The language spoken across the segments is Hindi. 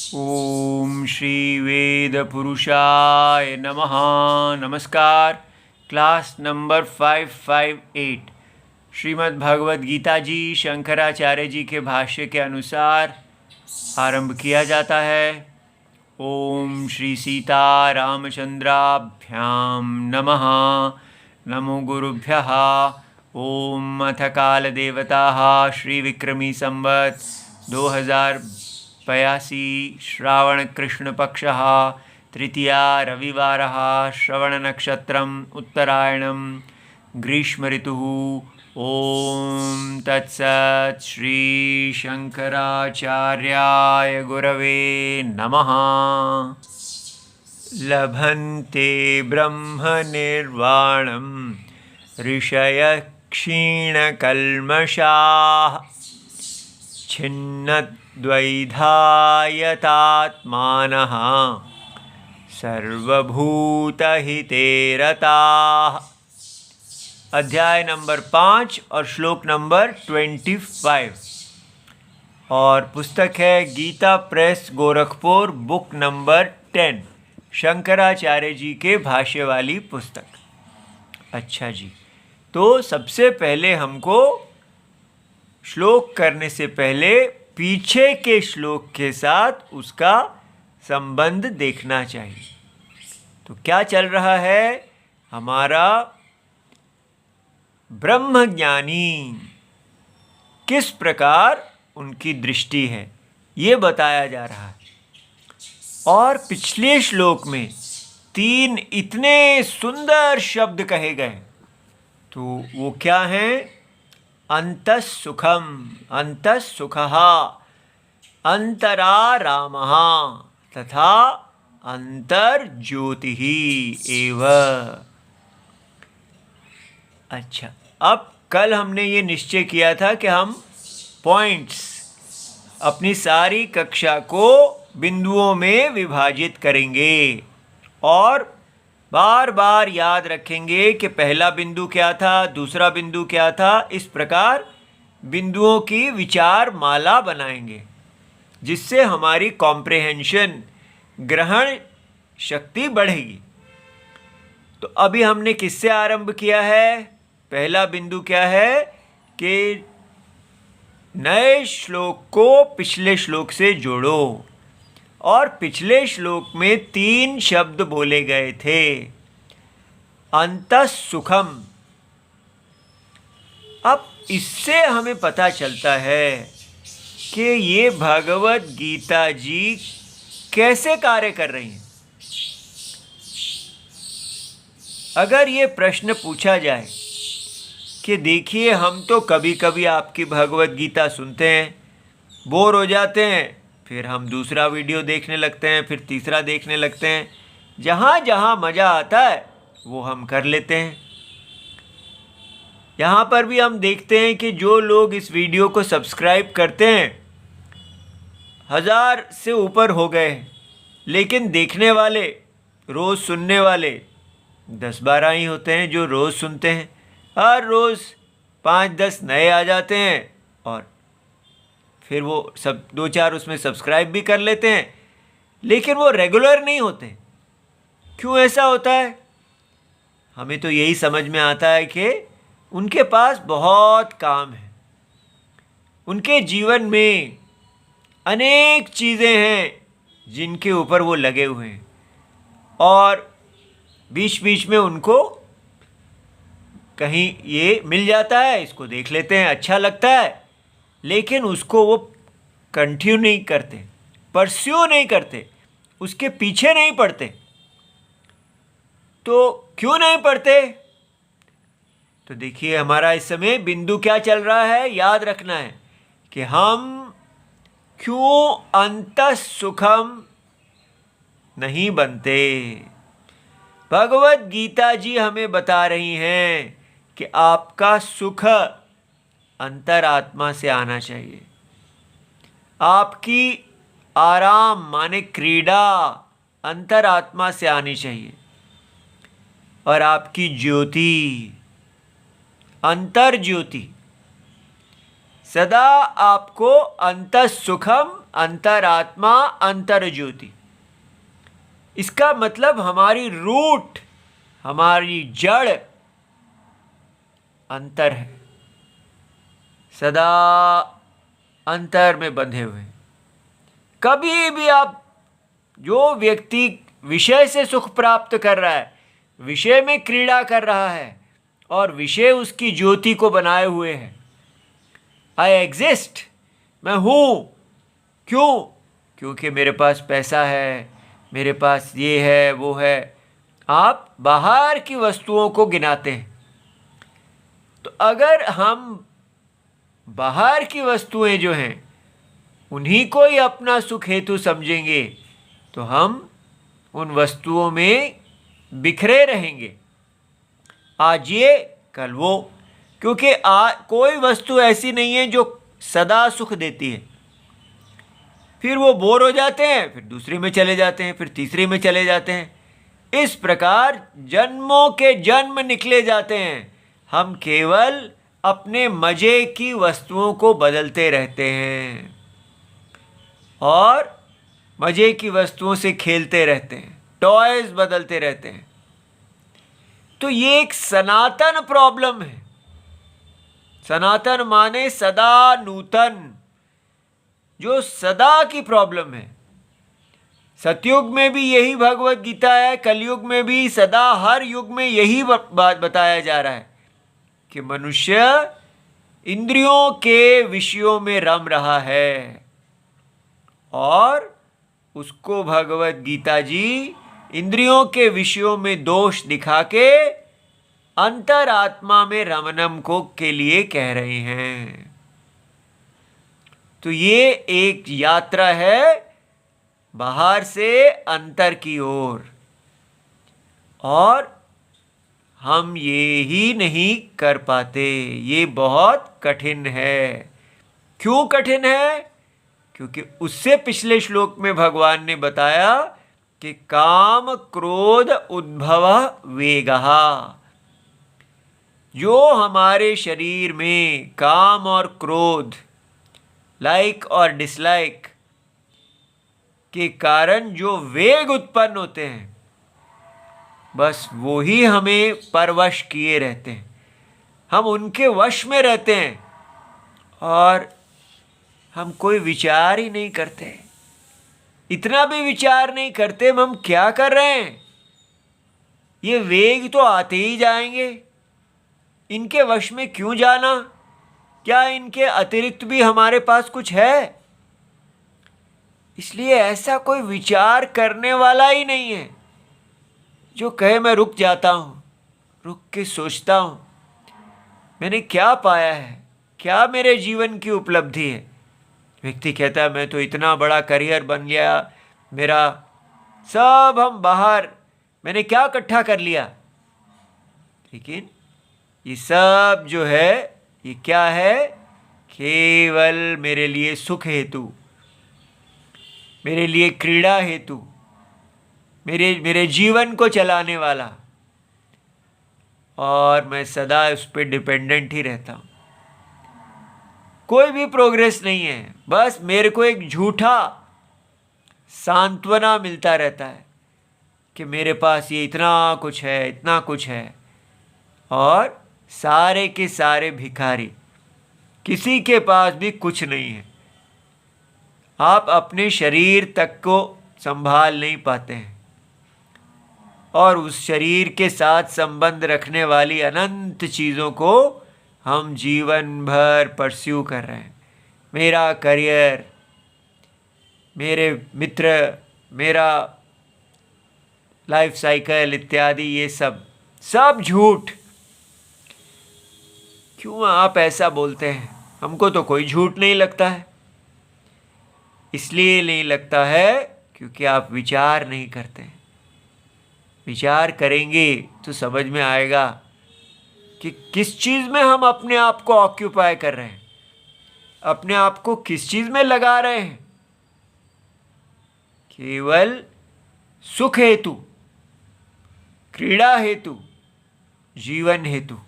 ओम श्री वेद पुरुषाय नमः। नमस्कार। क्लास नंबर 558 श्रीमद् भगवद गीता जी शंकराचार्य जी के भाष्य के अनुसार आरंभ किया जाता है। ओम श्री सीता रामचंद्राभ्याम नमः। नमो गुरुभ्यः। ओम अथ काल देवताः श्री विक्रमी संवत् 2082 श्रावण कृष्ण पक्षः तृतीया रविवारः श्रवण नक्षत्रम् उत्तरायणं ग्रीष्म ऋतुः। ओम तत्सत् श्री शंकराचार्याय गुरवे नमः। लभन्ते ब्रह्म निर्वाणं ऋषयः क्षीणकल्मषाः छिन्नद्वैधायतात्मानः सर्वभूतहिते रताः। अध्याय नंबर 5 और श्लोक नंबर 25 और पुस्तक है Gita Press Gorakhpur book number 10 Shankaracharya ji के भाष्य वाली पुस्तक। अच्छा जी, तो सबसे पहले हमको श्लोक करने से पहले पीछे के श्लोक के साथ उसका संबंध देखना चाहिए। तो क्या चल रहा है? हमारा ब्रह्मज्ञानी किस प्रकार उनकी दृष्टि है ये बताया जा रहा है। और पिछले श्लोक में 3 इतने सुंदर शब्द कहे गए, तो वो क्या हैं? अंतः सुखम, अंतः सुखः, अंतरारामः तथा अंतर्ज्योतिः एव। अच्छा, अब कल हमने ये निश्चय किया था कि हम पॉइंट्स अपनी सारी कक्षा को बिंदुओं में विभाजित करेंगे और बार बार याद रखेंगे कि पहला बिंदु क्या था, दूसरा बिंदु क्या था। इस प्रकार बिंदुओं की विचार माला बनाएंगे जिससे हमारी कॉम्प्रिहेंशन, ग्रहण शक्ति बढ़ेगी। तो अभी हमने किससे आरंभ किया है? पहला बिंदु क्या है कि नए श्लोक को पिछले श्लोक से जोड़ो। और पिछले श्लोक में 3 शब्द बोले गए थे। अंतः सुखम। अब इससे हमें पता चलता है कि ये भगवद गीता जी कैसे कार्य कर रही हैं। अगर ये प्रश्न पूछा जाए कि देखिए, हम तो कभी कभी आपकी भगवद गीता सुनते हैं, बोर हो जाते हैं, फिर हम दूसरा वीडियो देखने लगते हैं, फिर तीसरा देखने लगते हैं, जहाँ जहाँ मज़ा आता है वो हम कर लेते हैं। यहाँ पर भी हम देखते हैं कि जो लोग इस वीडियो को सब्सक्राइब करते हैं 1000 से ऊपर हो गए हैं, लेकिन देखने वाले, रोज़ सुनने वाले 10-12 ही होते हैं जो रोज़ सुनते हैं। हर रोज़ 5-10 नए आ जाते हैं और फिर वो सब 2-4 उसमें सब्सक्राइब भी कर लेते हैं, लेकिन वो रेगुलर नहीं होते। क्यों ऐसा होता है? हमें तो यही समझ में आता है कि उनके पास बहुत काम है, उनके जीवन में अनेक चीज़ें हैं जिनके ऊपर वो लगे हुए हैं और बीच बीच में उनको कहीं ये मिल जाता है, इसको देख लेते हैं, अच्छा लगता है, लेकिन उसको वो कंटिन्यू नहीं करते, परस्यू नहीं करते, उसके पीछे नहीं पड़ते। तो क्यों नहीं पड़ते? तो देखिए, हमारा इस समय बिंदु क्या चल रहा है, याद रखना है कि हम क्यों अंतः सुखम नहीं बनते। भगवद गीता जी हमें बता रही हैं कि आपका सुख अंतरात्मा से आना चाहिए। आपकी आराम माने क्रीड़ा अंतरात्मा से आनी चाहिए और आपकी ज्योति, अंतर ज्योति, सदा आपको अंतः सुखम अंतरात्मा अंतर ज्योति। इसका मतलब हमारी रूट, हमारी जड़ अंतर है, सदा अंतर में बंधे हुए। कभी भी आप, जो व्यक्ति विषय से सुख प्राप्त कर रहा है, विषय में क्रीड़ा कर रहा है और विषय उसकी ज्योति को बनाए हुए है, आई एग्जिस्ट, मैं हूं। क्यों? क्योंकि मेरे पास पैसा है, मेरे पास ये है वो है। आप बाहर की वस्तुओं को गिनाते हैं। तो अगर हम बाहर की वस्तुएं जो हैं उन्हीं को ही अपना सुख हेतु समझेंगे तो हम उन वस्तुओं में बिखरे रहेंगे, आज ये कल वो। क्योंकि कोई वस्तु ऐसी नहीं है जो सदा सुख देती है। फिर वो बोर हो जाते हैं, फिर दूसरी में चले जाते हैं, फिर तीसरी में चले जाते हैं। इस प्रकार जन्मों के जन्म निकले जाते हैं। हम केवल अपने मजे की वस्तुओं को बदलते रहते हैं और मजे की वस्तुओं से खेलते रहते हैं, टॉयज बदलते रहते हैं। तो ये एक सनातन प्रॉब्लम है। सनातन माने सदा नूतन, जो सदा की प्रॉब्लम है। सतयुग में भी यही भगवत गीता है, कलयुग में भी, सदा हर युग में यही बात बताया जा रहा है कि मनुष्य इंद्रियों के विषयों में रम रहा है और उसको भगवत गीता जी इंद्रियों के विषयों में दोष दिखा के अंतरात्मा में रमनम को के लिए कह रहे हैं। तो ये एक यात्रा है बाहर से अंतर की ओर, और हम ये ही नहीं कर पाते। ये बहुत कठिन है। क्यों कठिन है? क्योंकि उससे पिछले श्लोक में भगवान ने बताया कि काम क्रोध उद्भव वेगः, जो हमारे शरीर में काम और क्रोध, लाइक और डिसलाइक के कारण जो वेग उत्पन्न होते हैं, बस वो ही हमें परवश किए रहते हैं। हम उनके वश में रहते हैं और हम कोई विचार ही नहीं करते। इतना भी विचार नहीं करते हम क्या कर रहे हैं। ये वेग तो आते ही जाएंगे, इनके वश में क्यों जाना? क्या इनके अतिरिक्त भी हमारे पास कुछ है? इसलिए ऐसा कोई विचार करने वाला ही नहीं है जो कहे मैं रुक जाता हूँ, रुक के सोचता हूँ मैंने क्या पाया है, क्या मेरे जीवन की उपलब्धि है। व्यक्ति कहता है मैं तो इतना बड़ा करियर बन गया मेरा, सब हम बाहर, मैंने क्या इकट्ठा कर लिया। लेकिन ये सब जो है ये क्या है? केवल मेरे लिए सुख हेतु, मेरे लिए क्रीड़ा हेतु, मेरे जीवन को चलाने वाला, और मैं सदा उस पर डिपेंडेंट ही रहता हूँ। कोई भी प्रोग्रेस नहीं है, बस मेरे को एक झूठा सांत्वना मिलता रहता है कि मेरे पास ये इतना कुछ है, इतना कुछ है, और सारे के सारे भिखारी, किसी के पास भी कुछ नहीं है। आप अपने शरीर तक को संभाल नहीं पाते हैं और उस शरीर के साथ संबंध रखने वाली अनंत चीज़ों को हम जीवन भर परस्यू कर रहे हैं। मेरा करियर, मेरे मित्र, मेरा लाइफ साइकिल इत्यादि, ये सब झूठ। क्यों आप ऐसा बोलते हैं? हमको तो कोई झूठ नहीं लगता है। इसलिए नहीं लगता है क्योंकि आप विचार नहीं करते हैं। विचार करेंगे तो समझ में आएगा कि किस चीज़ में हम अपने आप को ऑक्यूपाई कर रहे हैं, अपने आप को किस चीज़ में लगा रहे हैं। केवल सुख हेतु, क्रीड़ा हेतु, जीवन हेतु।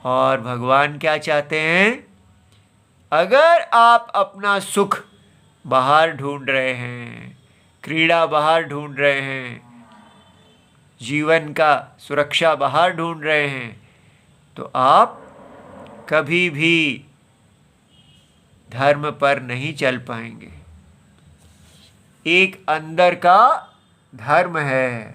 और भगवान क्या चाहते हैं? अगर आप अपना सुख बाहर ढूंढ रहे हैं, क्रीड़ा बाहर ढूंढ रहे हैं, जीवन का सुरक्षा बाहर ढूंढ रहे हैं, तो आप कभी भी धर्म पर नहीं चल पाएंगे। एक अंदर का धर्म है।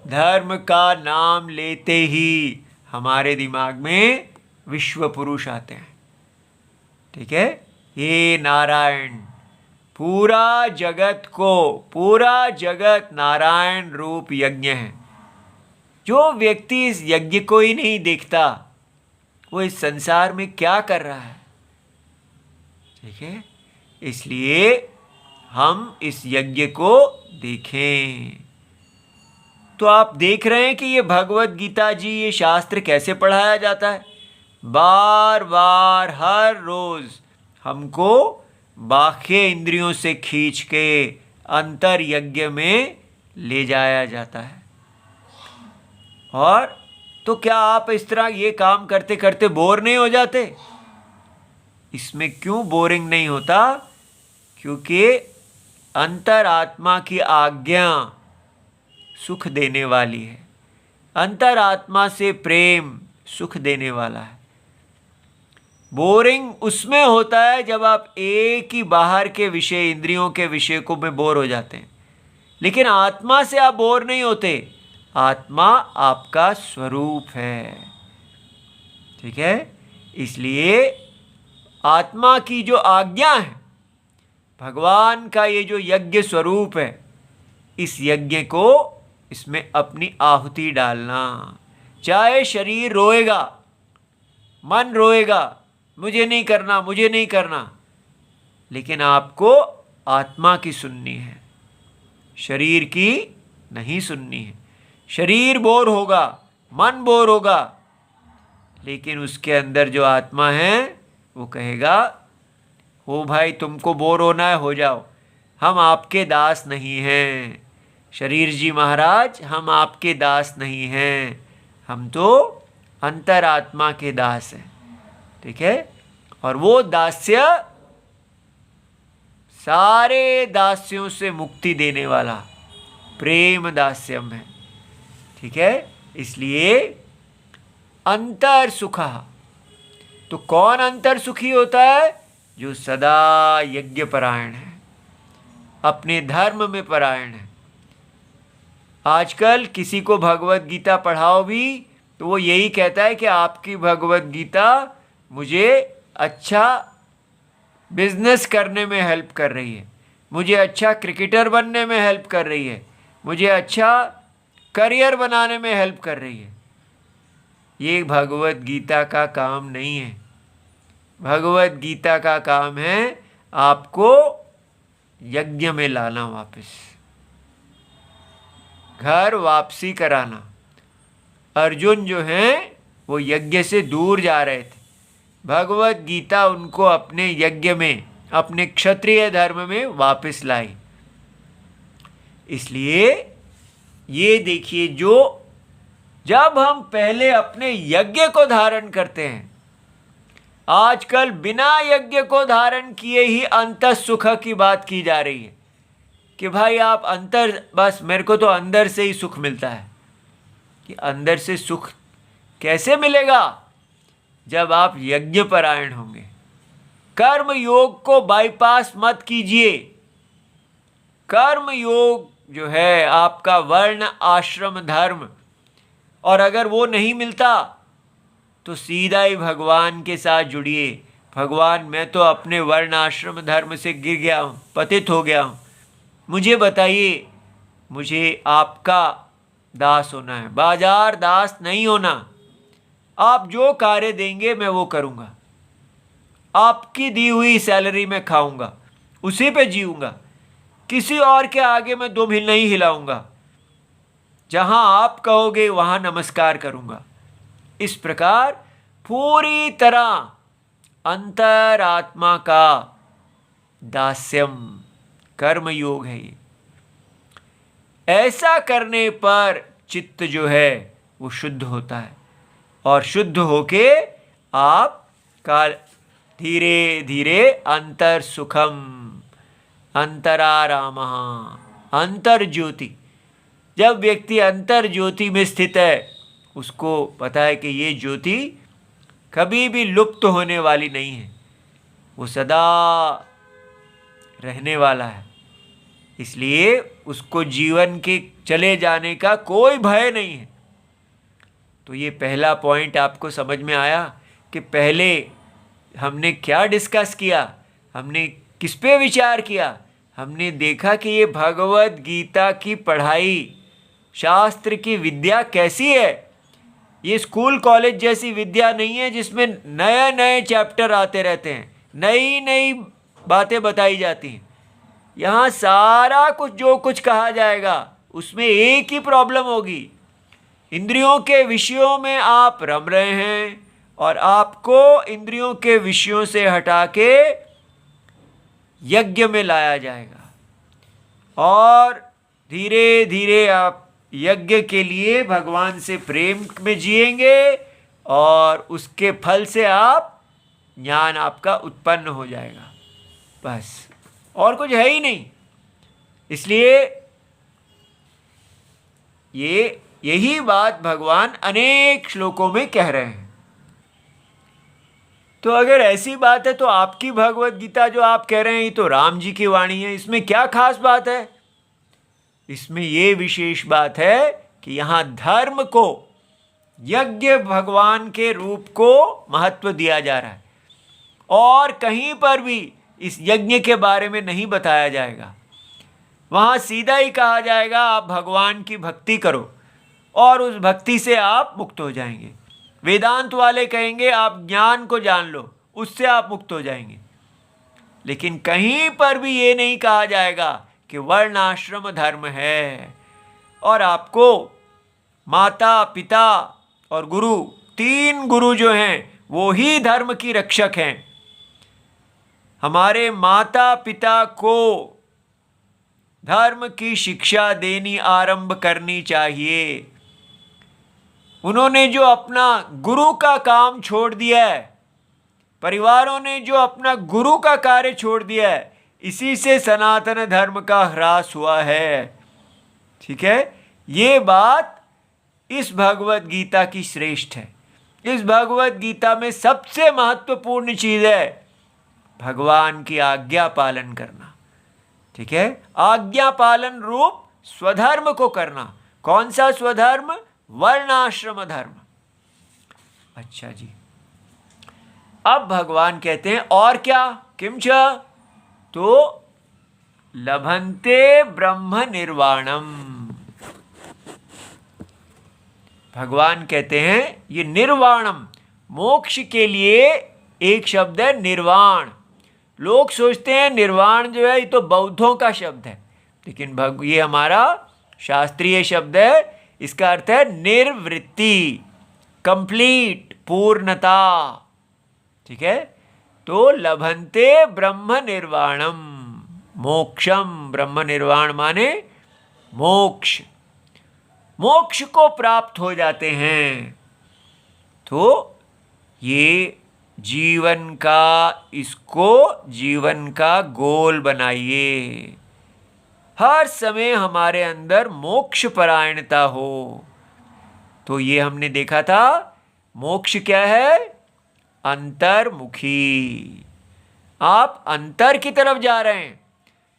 धर्म का नाम लेते ही हमारे दिमाग में विश्व पुरुष आते हैं। ठीक है, ये नारायण, पूरा जगत नारायण रूप यज्ञ है। जो व्यक्ति इस यज्ञ को ही नहीं देखता, वो इस संसार में क्या कर रहा है। ठीक है, इसलिए हम इस यज्ञ को देखें। तो आप देख रहे हैं कि ये भगवत गीता जी, ये शास्त्र कैसे पढ़ाया जाता है। बार बार हर रोज हमको बाह्य इंद्रियों से खींच के अंतर यज्ञ में ले जाया जाता है। और तो क्या आप इस तरह ये काम करते करते बोर नहीं हो जाते? इसमें क्यों बोरिंग नहीं होता? क्योंकि अंतरात्मा की आज्ञा सुख देने वाली है। अंतरात्मा से प्रेम सुख देने वाला है। बोरिंग उसमें होता है जब आप एक ही बाहर के विषय, इंद्रियों के विषय को में बोर हो जाते हैं। लेकिन आत्मा से आप बोर नहीं होते। आत्मा आपका स्वरूप है। ठीक है, इसलिए आत्मा की जो आज्ञा है, भगवान का ये जो यज्ञ स्वरूप है, इस यज्ञ को, इसमें अपनी आहुति डालना। चाहे शरीर रोएगा, मन रोएगा, मुझे नहीं करना, मुझे नहीं करना, लेकिन आपको आत्मा की सुननी है, शरीर की नहीं सुननी है। शरीर बोर होगा, मन बोर होगा, लेकिन उसके अंदर जो आत्मा है वो कहेगा, ओ भाई तुमको बोर होना है, हो जाओ, हम आपके दास नहीं हैं। शरीर जी महाराज, हम आपके दास नहीं हैं, हम तो अंतरात्मा के दास हैं। ठीक है, और वो दास्य सारे दास्यों से मुक्ति देने वाला प्रेम दास्यम है। ठीक है, इसलिए अंतर सुखा। तो कौन अंतर सुखी होता है? जो सदा यज्ञ परायण है, अपने धर्म में परायण है। आजकल किसी को भगवत गीता पढ़ाओ भी तो वो यही कहता है कि आपकी भगवत गीता मुझे अच्छा बिजनेस करने में हेल्प कर रही है, मुझे अच्छा क्रिकेटर बनने में हेल्प कर रही है, मुझे अच्छा करियर बनाने में हेल्प कर रही है। ये भगवत गीता का काम नहीं है। भगवत गीता का काम है आपको यज्ञ में लाना, वापस घर वापसी कराना। अर्जुन जो हैं वो यज्ञ से दूर जा रहे थे। भगवत गीता उनको अपने यज्ञ में, अपने क्षत्रिय धर्म में वापस लाई। इसलिए ये देखिए, जो जब हम पहले अपने यज्ञ को धारण करते हैं, आजकल बिना यज्ञ को धारण किए ही अंतर सुख की बात की जा रही है कि भाई आप अंतर, बस मेरे को तो अंदर से ही सुख मिलता है। कि अंदर से सुख कैसे मिलेगा? जब आप यज्ञ परायण होंगे। कर्म योग को बाईपास मत कीजिए। कर्म योग जो है आपका वर्ण आश्रम धर्म, और अगर वो नहीं मिलता तो सीधा ही भगवान के साथ जुड़िए। भगवान, मैं तो अपने वर्ण आश्रम धर्म से गिर गया हूँ, पतित हो गया हूँ, मुझे बताइए, मुझे आपका दास होना है, बाजार दास नहीं होना। आप जो कार्य देंगे मैं वो करूँगा, आपकी दी हुई सैलरी में खाऊंगा, उसी पे जीऊँगा, किसी और के आगे मैं दो भी नहीं हिलाऊंगा, जहाँ आप कहोगे वहाँ नमस्कार करूँगा। इस प्रकार पूरी तरह अंतरात्मा का दास्यम कर्म योग है ये। ऐसा करने पर चित्त जो है वो शुद्ध होता है, और शुद्ध होके आप काल धीरे धीरे अंतर सुखम अंतरारामः अंतर ज्योति। जब व्यक्ति अंतर ज्योति में स्थित है, उसको पता है कि ये ज्योति कभी भी लुप्त होने वाली नहीं है, वो सदा रहने वाला है। इसलिए उसको जीवन के चले जाने का कोई भय नहीं है। तो ये पहला पॉइंट आपको समझ में आया कि पहले हमने क्या डिस्कस किया, हमने किस पे विचार किया। हमने देखा कि ये भगवत गीता की पढ़ाई, शास्त्र की विद्या कैसी है। ये स्कूल कॉलेज जैसी विद्या नहीं है जिसमें नए नए चैप्टर आते रहते हैं, नई नई बातें बताई जाती हैं। यहाँ सारा कुछ जो कुछ कहा जाएगा उसमें एक ही प्रॉब्लम होगी, इंद्रियों के विषयों में आप रम रहे हैं और आपको इंद्रियों के विषयों से हटा के यज्ञ में लाया जाएगा और धीरे धीरे आप यज्ञ के लिए भगवान से प्रेम में जिएंगे और उसके फल से आप ज्ञान आपका उत्पन्न हो जाएगा। बस और कुछ है ही नहीं। इसलिए यही बात भगवान अनेक श्लोकों में कह रहे हैं। तो अगर ऐसी बात है तो आपकी भगवत गीता जो आप कह रहे हैं ये तो राम जी की वाणी है, इसमें क्या खास बात है? इसमें ये विशेष बात है कि यहाँ धर्म को, यज्ञ भगवान के रूप को महत्व दिया जा रहा है और कहीं पर भी इस यज्ञ के बारे में नहीं बताया जाएगा। वहाँ सीधा ही कहा जाएगा आप भगवान की भक्ति करो और उस भक्ति से आप मुक्त हो जाएंगे। वेदांत वाले कहेंगे आप ज्ञान को जान लो, उससे आप मुक्त हो जाएंगे। लेकिन कहीं पर भी ये नहीं कहा जाएगा कि वर्ण आश्रम धर्म है और आपको माता पिता और गुरु, तीन गुरु जो हैं वो ही धर्म की रक्षक हैं। हमारे माता पिता को धर्म की शिक्षा देनी आरंभ करनी चाहिए। उन्होंने जो अपना गुरु का काम छोड़ दिया है, परिवारों ने जो अपना गुरु का कार्य छोड़ दिया है, इसी से सनातन धर्म का ह्रास हुआ है। ठीक है, ये बात इस भगवत गीता की श्रेष्ठ है। इस भगवत गीता में सबसे महत्वपूर्ण चीज है भगवान की आज्ञा पालन करना। ठीक है, आज्ञा पालन रूप स्वधर्म को करना। कौन सा स्वधर्म? वर्णाश्रम धर्म। अच्छा जी, अब भगवान कहते हैं और क्या? किंच तो लभन्ते ब्रह्म निर्वाणम। भगवान कहते हैं ये निर्वाणम, मोक्ष के लिए एक शब्द है निर्वाण। लोग सोचते हैं निर्वाण जो है ये तो बौद्धों का शब्द है, लेकिन ये हमारा शास्त्रीय शब्द है। इसका अर्थ है निर्वृत्ति, कंप्लीट, पूर्णता। ठीक है, तो लभन्ते ब्रह्म निर्वाणम, मोक्षम। ब्रह्म निर्वाण माने मोक्ष, मोक्ष को प्राप्त हो जाते हैं। तो ये जीवन का, इसको जीवन का गोल बनाइए। हर समय हमारे अंदर मोक्ष परायणता हो। तो ये हमने देखा था, मोक्ष क्या है? अंतर्मुखी। आप अंतर की तरफ जा रहे हैं।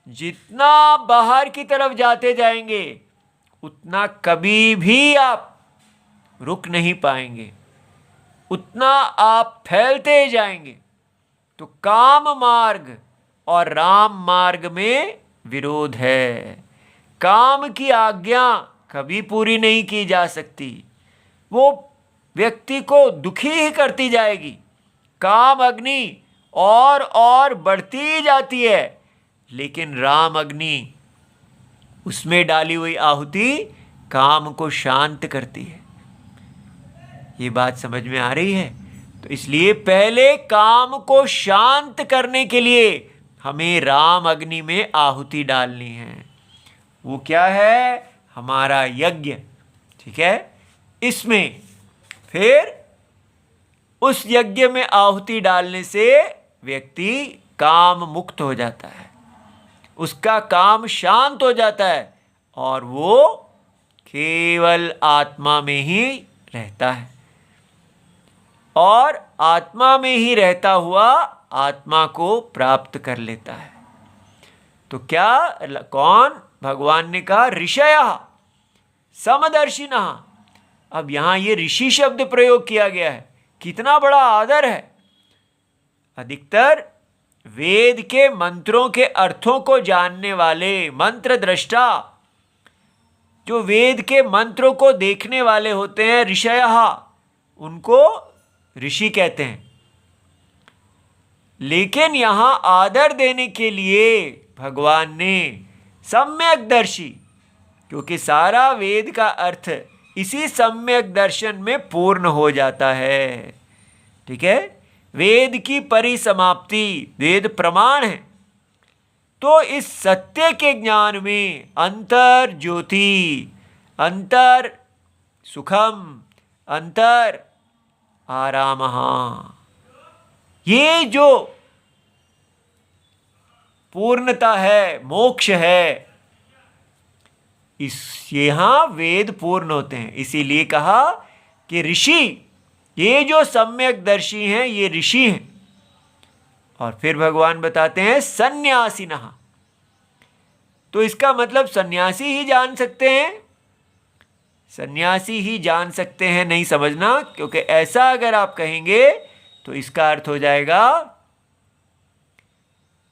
जितना बाहर की तरफ जाते जाएंगे उतना कभी भी आप रुक नहीं पाएंगे, उतना आप फैलते जाएंगे। तो काम मार्ग और राम मार्ग में विरोध है। काम की आज्ञा कभी पूरी नहीं की जा सकती, वो व्यक्ति को दुखी ही करती जाएगी। काम अग्नि और बढ़ती जाती है, लेकिन राम अग्नि, उसमें डाली हुई आहुति काम को शांत करती है। ये बात समझ में आ रही है? तो इसलिए पहले काम को शांत करने के लिए हमें राम अग्नि में आहुति डालनी है। वो क्या है? हमारा यज्ञ। ठीक है, इसमें फिर उस यज्ञ में आहुति डालने से व्यक्ति काम मुक्त हो जाता है, उसका काम शांत हो जाता है और वो केवल आत्मा में ही रहता है और आत्मा में ही रहता हुआ आत्मा को प्राप्त कर लेता है। तो क्या कौन? भगवान ने कहा ऋषयः समदर्शिनः। अब यहां ये ऋषि शब्द प्रयोग किया गया है, कितना बड़ा आदर है। अधिकतर वेद के मंत्रों के अर्थों को जानने वाले मंत्र दृष्टा, जो वेद के मंत्रों को देखने वाले होते हैं, ऋषयः, उनको ऋषि कहते हैं। लेकिन यहां आदर देने के लिए भगवान ने सम्यकदर्शी, क्योंकि सारा वेद का अर्थ इसी सम्यक दर्शन में पूर्ण हो जाता है। ठीक है, वेद की परिसमाप्ति वेद प्रमाण है। तो इस सत्य के ज्ञान में अंतर ज्योति, अंतर सुखम, अंतर आरामः, ये जो पूर्णता है, मोक्ष है, इस यहां वेद पूर्ण होते हैं। इसीलिए कहा कि ऋषि, ये जो सम्यकदर्शी हैं ये ऋषि हैं। और फिर भगवान बताते हैं सन्यासिनः। तो इसका मतलब सन्यासी ही जान सकते हैं, सन्यासी ही जान सकते हैं नहीं समझना, क्योंकि ऐसा अगर आप कहेंगे तो इसका अर्थ हो जाएगा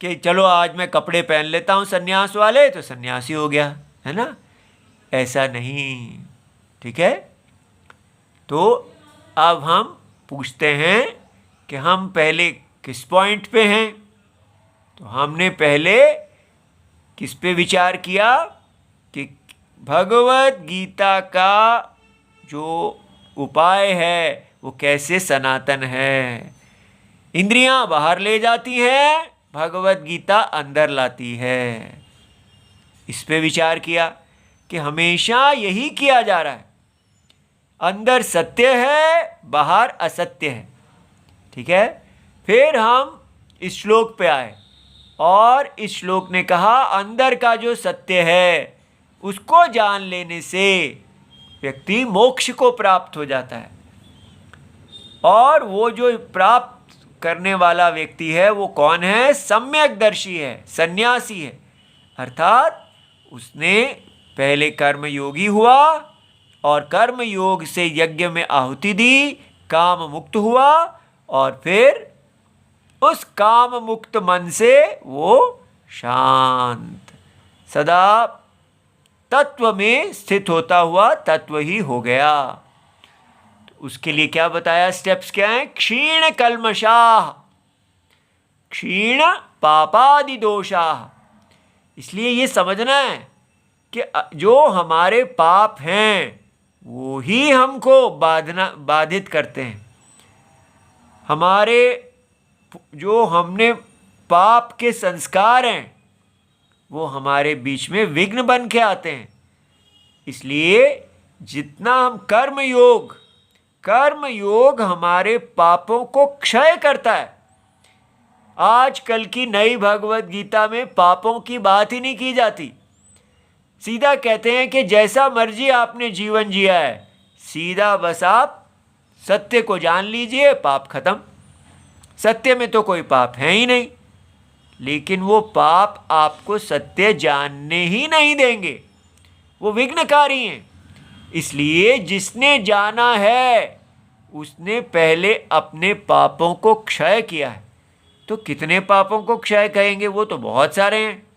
कि चलो आज मैं कपड़े पहन लेता हूं सन्यास वाले तो सन्यासी हो गया, है ना। ऐसा नहीं, ठीक है। तो अब हम पूछते हैं कि हम पहले किस पॉइंट पे हैं। तो हमने पहले किस पे विचार किया कि भगवत गीता का जो उपाय है वो कैसे सनातन है। इंद्रियां बाहर ले जाती हैं, भगवत गीता अंदर लाती है। इस पे विचार किया कि हमेशा यही किया जा रहा है, अंदर सत्य है बाहर असत्य है। ठीक है, फिर हम इस श्लोक पे आए और इस श्लोक ने कहा अंदर का जो सत्य है उसको जान लेने से व्यक्ति मोक्ष को प्राप्त हो जाता है। और वो जो प्राप्त करने वाला व्यक्ति है वो कौन है? सम्यकदर्शी है, सन्यासी है। अर्थात उसने पहले कर्म योगी हुआ और कर्म योग से यज्ञ में आहुति दी, काम मुक्त हुआ और फिर उस काम मुक्त मन से वो शांत सदा तत्व में स्थित होता हुआ तत्व ही हो गया। तो उसके लिए क्या बताया, स्टेप्स क्या हैं? क्षीण कल्मषाः, क्षीण पापादि दोषाः। इसलिए ये समझना है कि जो हमारे पाप हैं वो ही हमको बाधित करते हैं। हमारे जो हमने पाप के संस्कार हैं वो हमारे बीच में विघ्न बन के आते हैं। इसलिए जितना हम कर्म योग हमारे पापों को क्षय करता है। आजकल की नई भगवत गीता में पापों की बात ही नहीं की जाती। सीधा कहते हैं कि जैसा मर्जी आपने जीवन जिया है, सीधा बस आप सत्य को जान लीजिए, पाप खत्म। सत्य में तो कोई पाप है ही नहीं, लेकिन वो पाप आपको सत्य जानने ही नहीं देंगे, वो विघ्नकारी हैं। इसलिए जिसने जाना है उसने पहले अपने पापों को क्षय किया है। तो कितने पापों को क्षय कहेंगे? वो तो बहुत सारे हैं।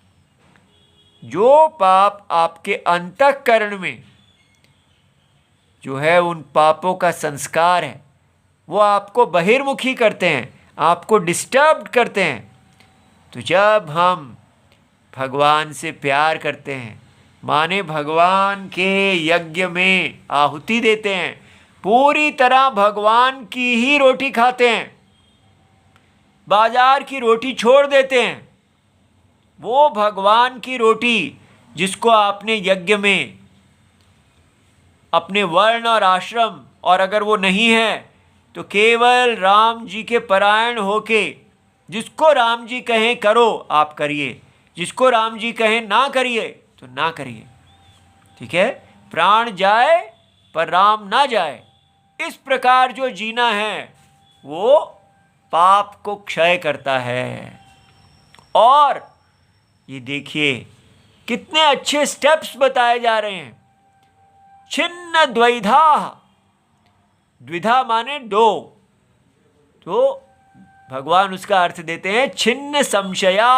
जो पाप आपके अंतःकरण में जो है उन पापों का संस्कार है वो आपको बहिर्मुखी करते हैं, आपको डिस्टर्ब करते हैं। तो जब हम भगवान से प्यार करते हैं, माने भगवान के यज्ञ में आहुति देते हैं, पूरी तरह भगवान की ही रोटी खाते हैं, बाजार की रोटी छोड़ देते हैं, वो भगवान की रोटी जिसको आपने यज्ञ में अपने वर्ण और आश्रम, और अगर वो नहीं है तो केवल राम जी के परायण होके जिसको राम जी कहें करो आप करिए, जिसको राम जी कहें ना करिए तो ना करिए। ठीक है, प्राण जाए पर राम ना जाए, इस प्रकार जो जीना है वो पाप को क्षय करता है। और ये देखिए कितने अच्छे स्टेप्स बताए जा रहे हैं। छिन्न द्वैधा, द्विधा माने दो, तो भगवान उसका अर्थ देते हैं छिन्न संशया।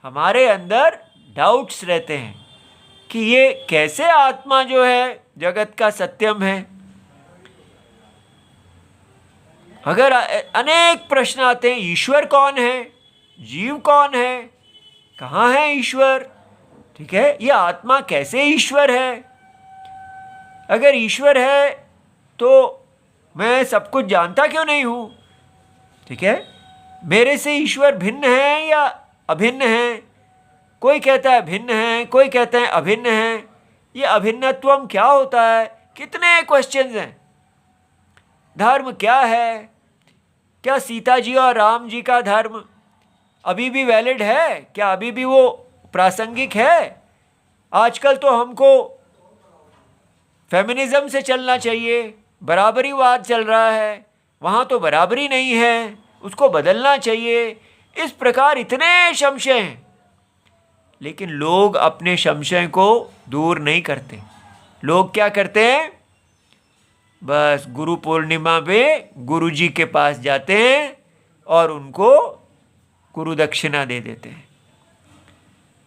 हमारे अंदर डाउट्स रहते हैं कि ये कैसे आत्मा जो है जगत का सत्यम है। अगर अनेक प्रश्न आते हैं, ईश्वर कौन है, जीव कौन है, कहाँ है ईश्वर, ठीक है, ये आत्मा कैसे ईश्वर है, अगर ईश्वर है तो मैं सब कुछ जानता क्यों नहीं हूँ, ठीक है, मेरे से ईश्वर भिन्न है या अभिन्न है, कोई कहता है भिन्न है, कोई कहता है अभिन्न है, ये अभिन्नत्वम क्या होता है, कितने क्वेश्चंस हैं। धर्म क्या है, क्या सीता जी और राम जी का धर्म अभी भी वैलिड है, क्या अभी भी वो प्रासंगिक है। आजकल तो हमको फेमिनिज्म से चलना चाहिए, बराबरीवाद चल रहा है, वहाँ तो बराबरी नहीं है, उसको बदलना चाहिए। इस प्रकार इतने संशय हैं, लेकिन लोग अपने संशय को दूर नहीं करते। लोग क्या करते हैं, बस गुरु पूर्णिमा पे गुरु जी के पास जाते हैं और उनको गुरु दक्षिणा दे देते हैं,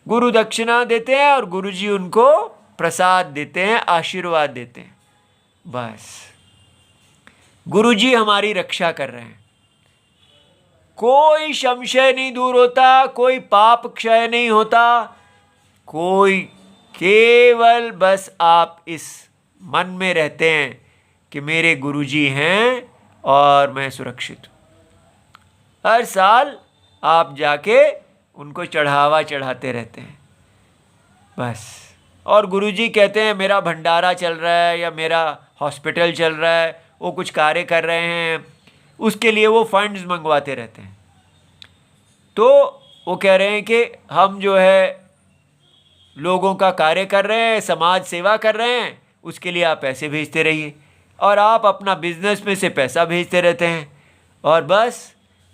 गुरु दक्षिणा देते हैं और गुरु जी उनको प्रसाद देते हैं, आशीर्वाद देते हैं। बस गुरु जी हमारी रक्षा कर रहे हैं, कोई संशय नहीं दूर होता, कोई पाप क्षय नहीं होता, कोई, केवल बस आप इस मन में रहते हैं कि मेरे गुरुजी हैं और मैं सुरक्षित हूँ। हर साल आप जाके उनको चढ़ावा चढ़ाते रहते हैं बस, और गुरुजी कहते हैं मेरा भंडारा चल रहा है या मेरा हॉस्पिटल चल रहा है, वो कुछ कार्य कर रहे हैं, उसके लिए वो फंड्स मंगवाते रहते हैं। तो वो कह रहे हैं कि हम जो है लोगों का कार्य कर रहे हैं, समाज सेवा कर रहे हैं, उसके लिए आप पैसे भेजते रहिए, और आप अपना बिजनेस में से पैसा भेजते रहते हैं, और बस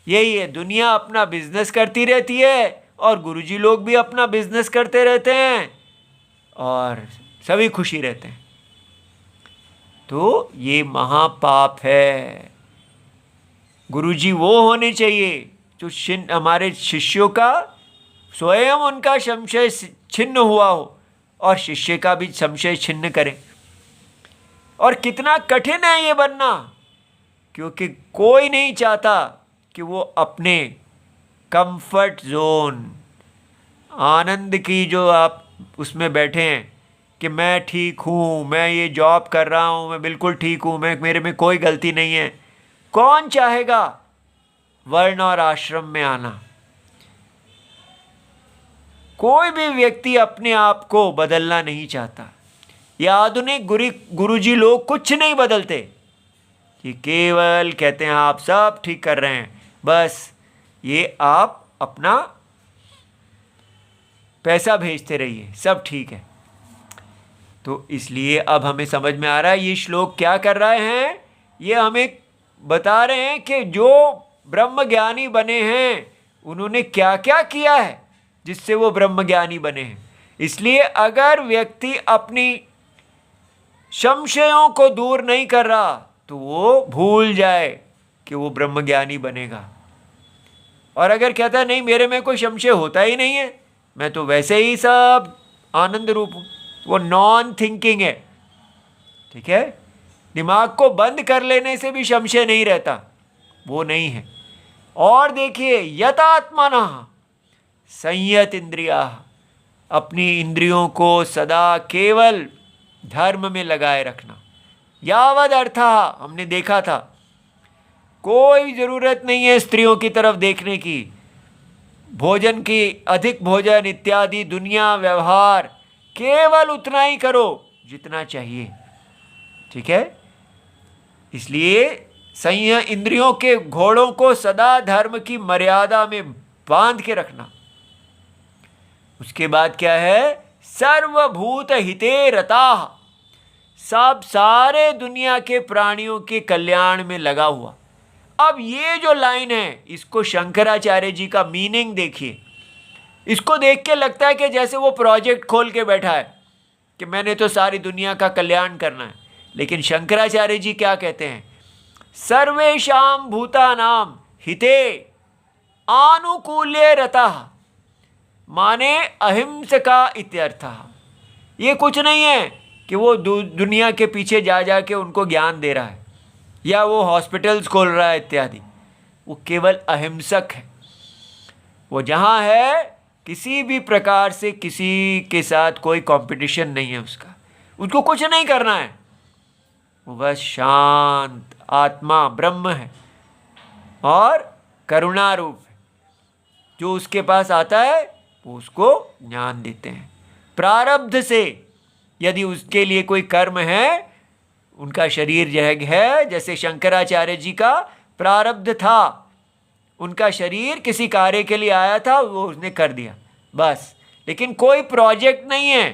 यही है, दुनिया अपना बिजनेस करती रहती है और गुरुजी लोग भी अपना बिजनेस करते रहते हैं और सभी खुशी रहते हैं। तो ये महापाप है। गुरुजी वो होने चाहिए जो हमारे शिष्यों का स्वयं उनका संशय छिन्न हुआ हो और शिष्य का भी संशय छिन्न करें। और कितना कठिन है ये बनना, क्योंकि कोई नहीं चाहता कि वो अपने कंफर्ट जोन, आनंद की जो आप उसमें बैठे हैं कि मैं ठीक हूँ, मैं ये जॉब कर रहा हूँ, मैं बिल्कुल ठीक हूँ, मेरे में कोई गलती नहीं है। कौन चाहेगा वर्ण और आश्रम में आना? कोई भी व्यक्ति अपने आप को बदलना नहीं चाहता। ये आधुनिक गुरुजी लोग कुछ नहीं बदलते, ये केवल कहते हैं आप सब ठीक कर रहे हैं, बस ये आप अपना पैसा भेजते रहिए, सब ठीक है। तो इसलिए अब हमें समझ में आ रहा है ये श्लोक क्या कर रहे हैं, ये हमें बता रहे हैं कि जो ब्रह्म ज्ञानी बने हैं उन्होंने क्या क्या किया है जिससे वो ब्रह्म ज्ञानी बने हैं। इसलिए अगर व्यक्ति अपनी संशयों को दूर नहीं कर रहा तो वो भूल जाए कि वो ब्रह्म ज्ञानी बनेगा। और अगर कहता है नहीं मेरे में कोई संशय होता ही नहीं है, मैं तो वैसे ही सब आनंद रूप हूँ, वो नॉन थिंकिंग है। ठीक है, दिमाग को बंद कर लेने से भी संशय नहीं रहता, वो नहीं है। और देखिए यतात्मना संयत इंद्रिया, अपनी इंद्रियों को सदा केवल धर्म में लगाए रखना। यावद अर्था, हमने देखा था, कोई ज़रूरत नहीं है स्त्रियों की तरफ देखने की, भोजन की, अधिक भोजन इत्यादि दुनिया व्यवहार केवल उतना ही करो जितना चाहिए। ठीक है, इसलिए संयम, इंद्रियों के घोड़ों को सदा धर्म की मर्यादा में बांध के रखना। उसके बाद क्या है, सर्वभूत हिते रताः, सब सारे दुनिया के प्राणियों के कल्याण में लगा हुआ। अब ये जो लाइन है, इसको शंकराचार्य जी का मीनिंग देखिए। इसको देख के लगता है कि जैसे वो प्रोजेक्ट खोल के बैठा है कि मैंने तो सारी दुनिया का कल्याण करना है। लेकिन शंकराचार्य जी क्या कहते हैं, सर्वेषां भूतानां हिते आनुकूल्ये रतः, माने अहिंसका इत्यर्थः। ये कुछ नहीं है कि वो दुनिया के पीछे जा जा के उनको ज्ञान दे रहा है या वो हॉस्पिटल्स खोल रहा है इत्यादि। वो केवल अहिंसक है। वो जहाँ है किसी भी प्रकार से किसी के साथ कोई कंपटीशन नहीं है उसका, उसको कुछ नहीं करना है। वो बस शांत आत्मा ब्रह्म है और करुणा रूप है। जो उसके पास आता है वो उसको ज्ञान देते हैं। प्रारब्ध से यदि उसके लिए कोई कर्म है, उनका शरीर है, जैसे शंकराचार्य जी का प्रारब्ध था, उनका शरीर किसी कार्य के लिए आया था, वो उसने कर दिया बस, लेकिन कोई प्रोजेक्ट नहीं है।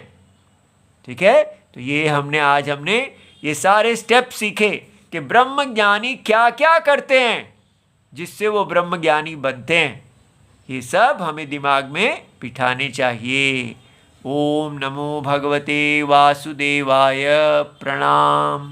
ठीक है, तो ये आज हमने ये सारे स्टेप सीखे कि ब्रह्म ज्ञानी क्या क्या करते हैं जिससे वो ब्रह्म ज्ञानी बनते हैं। ये सब हमें दिमाग में बिठाने चाहिए। ओम नमो भगवते वासुदेवाय। प्रणाम।